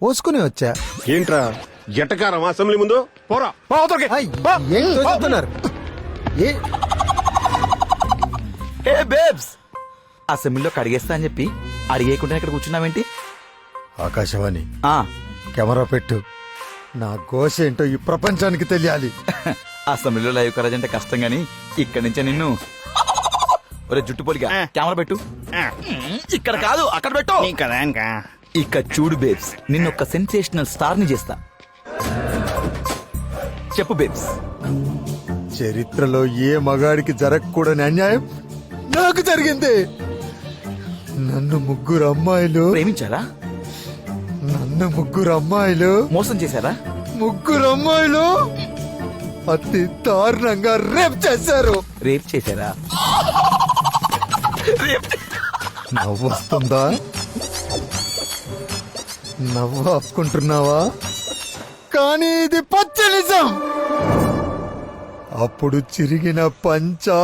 పోసుకుని వచ్చా. ఏంట్రా ఎటకారం అసెంబ్లీ ముందు పోరా పో అవతలకి. ఐ, ఏం తోస్తున్నారు? ఏ ఏ బేబ్స్, అసెంబ్లీలో కడిగేస్తా అని చెప్పి అడిగేయకుండా ఇక్కడ కూర్చున్నావేంటి? ఆకాశవాణి ఆ కెమెరా పెట్టు. నా ఘోష ఏంటో ఈ ప్రపంచానికి తెలియాలి. అసెంబ్లీలో లైవ్ కరాజ్ అంటే కష్టం గాని ఇక్కడి నుంచే నిన్ను ఒరే జుట్టు పొలిగా కెమెరా పెట్టు. ఇక్కడ కాదు అక్కడ పెట్టు. కదా ఇంకా ఇక చూడు బేబ్స్, నిన్ను ఒక సెన్సేషనల్ స్టార్ ని చేస్తా. చెప్పు బేబ్స్. చరిత్రలో ఏ మగాడికి జరగకూడని అన్యాయం నాకు జరిగింది. నన్ను ముగ్గురు అమ్మాయిలు మోసం చేశారా? ముగ్గురు అమ్మాయిలు అతి దారుణంగా రేప్ చేశారు. రేప్ చేశారా? నవ్వు వస్తుందా? నవ్వు ఆపుకుంటున్నావా? కానీ ఇది పచ్చ నిజం. అప్పుడు చిరిగిన పంచ